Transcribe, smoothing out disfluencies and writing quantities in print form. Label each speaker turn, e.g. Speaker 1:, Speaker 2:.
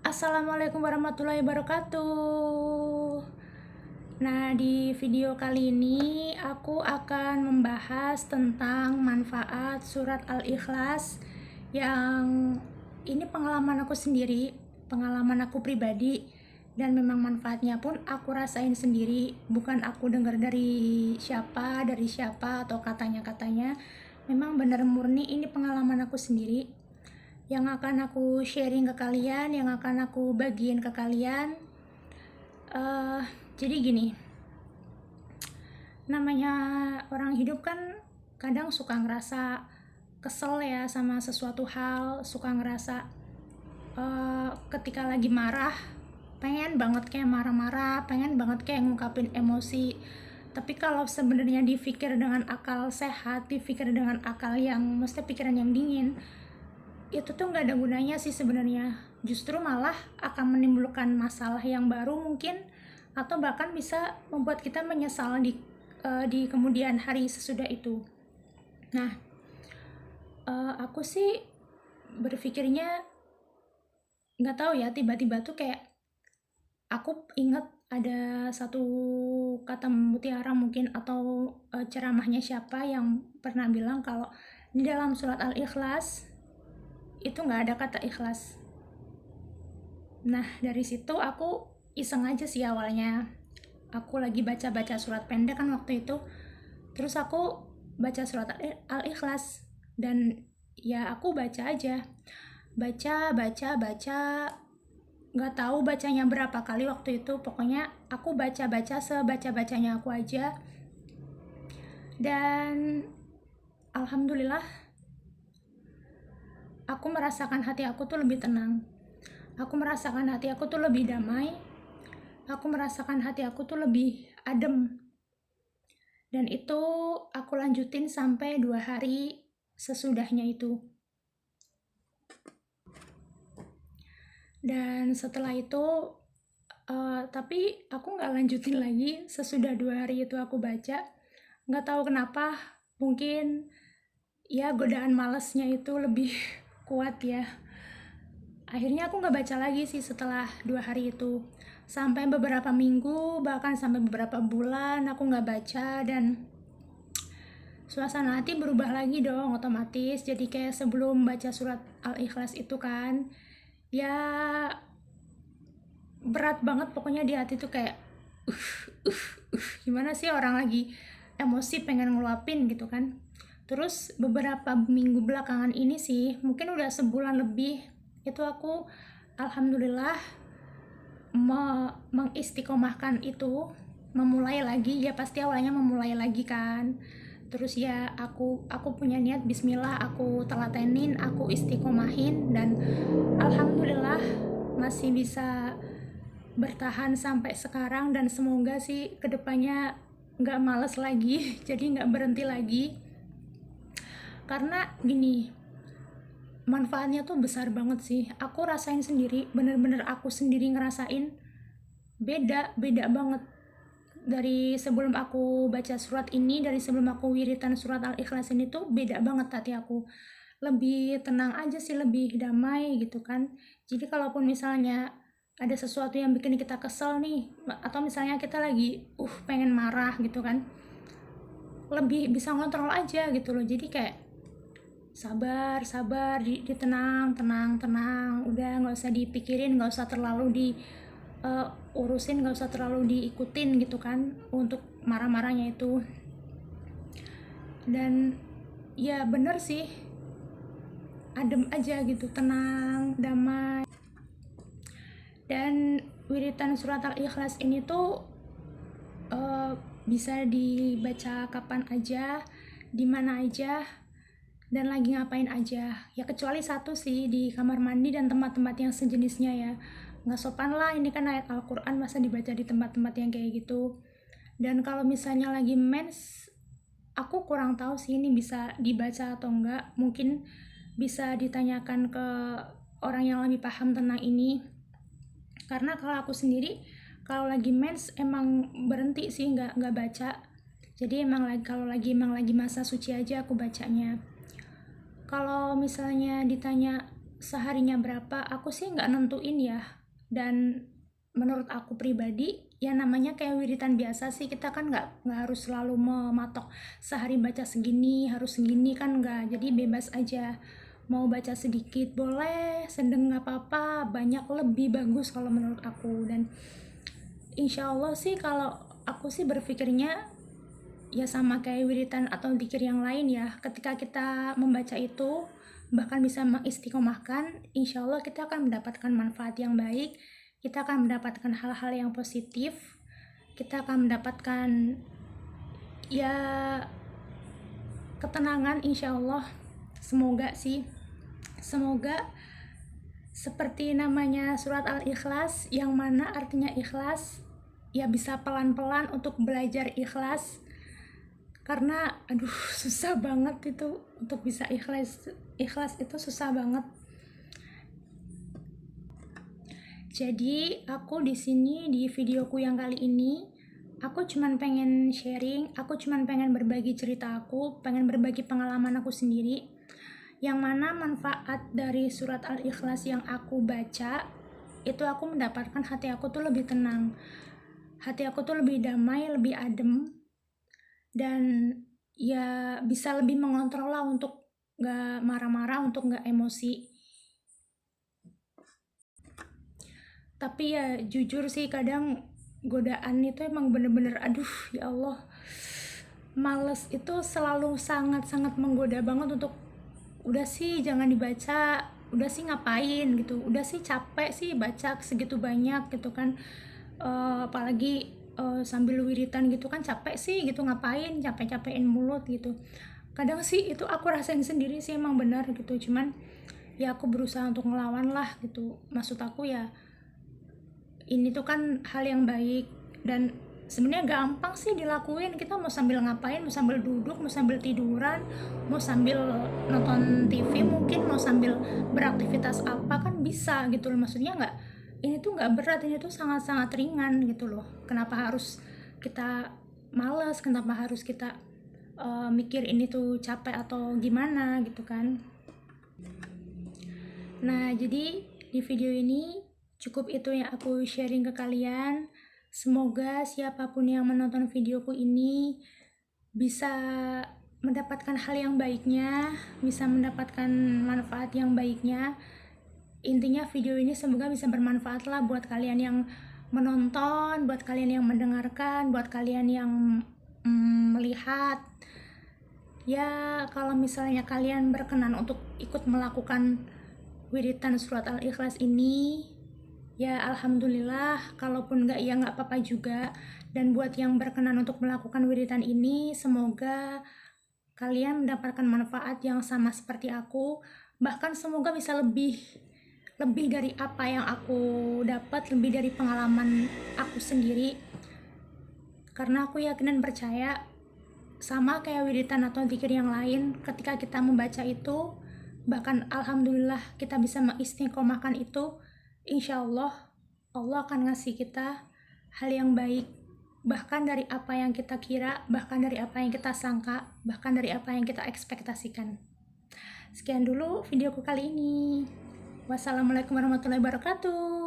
Speaker 1: Assalamualaikum warahmatullahi wabarakatuh. Nah, di video kali ini aku akan membahas tentang manfaat surat Al-Ikhlas yang ini pengalaman aku sendiri, pengalaman aku pribadi, dan memang manfaatnya pun aku rasain sendiri, bukan aku dengar dari siapa atau katanya-katanya. Memang benar murni ini pengalaman aku sendiri yang akan aku sharing ke kalian, yang akan aku bagiin ke kalian. Jadi gini, namanya orang hidup kan kadang suka ngerasa kesel ya sama sesuatu hal, suka ngerasa ketika lagi marah, pengen banget kayak marah-marah, pengen banget kayak ngungkapin emosi. Tapi kalau sebenarnya dipikir dengan akal sehat, dipikir dengan akal yang, mesti pikiran yang dingin, itu tuh nggak ada gunanya sih sebenarnya. Justru malah akan menimbulkan masalah yang baru mungkin, atau bahkan bisa membuat kita menyesal di kemudian hari sesudah itu. Nah, aku sih berpikirnya nggak tahu ya, tiba-tiba tuh kayak aku ingat ada satu kata mutiara mungkin, atau ceramahnya siapa yang pernah bilang kalau di dalam surat Al-Ikhlas itu nggak ada kata ikhlas. Nah, dari situ aku iseng aja sih awalnya. Aku lagi baca-baca surat pendek kan waktu itu. Terus aku baca surat Al-Ikhlas. Dan ya aku baca aja. Baca. Nggak tahu bacanya berapa kali waktu itu. Pokoknya aku baca-baca sebaca-bacanya aku aja. Dan alhamdulillah aku merasakan hati aku tuh lebih tenang. Aku merasakan hati aku tuh lebih damai. Aku merasakan hati aku tuh lebih adem. Dan itu aku lanjutin sampai 2 hari sesudahnya itu. Dan setelah itu, tapi aku nggak lanjutin lagi sesudah 2 hari itu aku baca. Nggak tahu kenapa, mungkin ya godaan malesnya itu lebih kuat ya. Akhirnya aku nggak baca lagi sih setelah 2 hari itu. Sampai beberapa minggu, bahkan sampai beberapa bulan aku nggak baca, dan suasana hati berubah lagi dong otomatis. Jadi kayak sebelum baca surat Al-Ikhlas itu kan, ya berat banget pokoknya di hati tuh kayak gimana sih orang lagi emosi pengen ngeluapin gitu kan. Terus beberapa minggu belakangan ini sih, mungkin udah sebulan lebih, itu aku alhamdulillah mengistiqomahkan itu, memulai lagi. Ya pasti awalnya memulai lagi kan. Terus ya aku punya niat, bismillah aku telatenin, aku istiqomahin, dan alhamdulillah masih bisa bertahan sampai sekarang. Dan semoga sih kedepannya nggak males lagi jadi nggak berhenti lagi. Karena gini, manfaatnya tuh besar banget sih. Aku rasain sendiri, bener-bener aku sendiri ngerasain beda banget dari sebelum aku baca surat ini, dari sebelum aku wiritan surat Al-Ikhlas ini tuh beda banget hati aku. Lebih tenang aja sih, lebih damai gitu kan. Jadi kalaupun misalnya ada sesuatu yang bikin kita kesel nih, atau misalnya kita lagi pengen marah gitu kan, lebih bisa ngontrol aja gitu loh. Jadi kayak sabar, ditenang, tenang, udah nggak usah dipikirin, nggak usah terlalu urusin, nggak usah terlalu diikutin gitu kan untuk marah-marahnya itu. Dan ya bener sih, adem aja gitu, tenang, damai. Dan wiritan surat Al-Ikhlas ini tuh bisa dibaca kapan aja, dimana aja, dan lagi ngapain aja. Ya kecuali satu sih, di kamar mandi dan tempat-tempat yang sejenisnya ya. Nggak sopan lah, ini kan ayat Al-Quran, masa dibaca di tempat-tempat yang kayak gitu. Dan kalau misalnya lagi mens, aku kurang tahu sih ini bisa dibaca atau enggak. Mungkin bisa ditanyakan ke orang yang lebih paham tentang ini. Karena kalau aku sendiri, kalau lagi mens emang berhenti sih, nggak baca. Jadi emang lagi masa suci aja aku bacanya. Kalau misalnya ditanya seharinya berapa, aku sih nggak nentuin ya. Dan menurut aku pribadi, ya namanya kayak wiritan biasa sih, kita kan nggak harus selalu mematok sehari baca segini, harus segini kan nggak. Jadi bebas aja, mau baca sedikit boleh, sedang nggak apa-apa, banyak lebih bagus kalau menurut aku. Dan insya Allah sih kalau aku sih berpikirnya ya sama kayak wiritan atau dzikir yang lain ya, ketika kita membaca itu bahkan bisa mengistiqomahkan, insya Allah kita akan mendapatkan manfaat yang baik, kita akan mendapatkan hal-hal yang positif, kita akan mendapatkan ya ketenangan insya Allah. Semoga sih, semoga seperti namanya surat Al-Ikhlas, yang mana artinya ikhlas, ya bisa pelan-pelan untuk belajar ikhlas. Karena aduh susah banget itu untuk bisa ikhlas itu susah banget. Jadi aku di sini di videoku yang kali ini aku cuman pengen sharing, aku cuman pengen berbagi cerita aku, pengen berbagi pengalaman aku sendiri, yang mana manfaat dari surat Al-Ikhlas yang aku baca itu aku mendapatkan hati aku tuh lebih tenang, hati aku tuh lebih damai, lebih adem, dan ya bisa lebih mengontrol lah untuk gak marah-marah, untuk gak emosi. Tapi ya jujur sih kadang godaan itu emang bener-bener aduh ya Allah, males itu selalu sangat-sangat menggoda banget untuk udah sih jangan dibaca, udah sih ngapain gitu, udah sih capek sih baca segitu banyak gitu kan. Apalagi sambil wiritan gitu kan capek sih gitu, ngapain capek-capekin mulut gitu. Kadang sih itu aku rasain sendiri sih emang benar gitu, cuman ya aku berusaha untuk ngelawan lah gitu. Maksud aku ya ini tuh kan hal yang baik dan sebenarnya gampang sih dilakuin. Kita mau sambil ngapain, mau sambil duduk, mau sambil tiduran, mau sambil nonton TV, mungkin mau sambil beraktivitas apa kan bisa gitu loh. Maksudnya nggak, ini tuh nggak berat, ini tuh sangat-sangat ringan gitu loh. Kenapa harus kita malas, kenapa harus kita mikir ini tuh capek atau gimana gitu kan. Nah jadi di video ini cukup itu yang aku sharing ke kalian. Semoga siapapun yang menonton videoku ini bisa mendapatkan hal yang baiknya, bisa mendapatkan manfaat yang baiknya. Intinya video ini semoga bisa bermanfaat lah buat kalian yang menonton, buat kalian yang mendengarkan, buat kalian yang melihat. Ya kalau misalnya kalian berkenan untuk ikut melakukan wiritan surat Al-Ikhlas ini, ya alhamdulillah. Kalaupun enggak ya nggak apa-apa juga. Dan buat yang berkenan untuk melakukan wiritan ini, semoga kalian mendapatkan manfaat yang sama seperti aku, bahkan semoga bisa lebih dari apa yang aku dapat, lebih dari pengalaman aku sendiri. Karena aku yakin dan percaya sama kayak wiritan atau dzikir yang lain, ketika kita membaca itu, bahkan alhamdulillah kita bisa mengistiqomahkan itu, insya Allah Allah akan ngasih kita hal yang baik, bahkan dari apa yang kita kira, bahkan dari apa yang kita sangka, bahkan dari apa yang kita ekspektasikan. Sekian dulu videoku kali ini. Wassalamualaikum warahmatullahi wabarakatuh.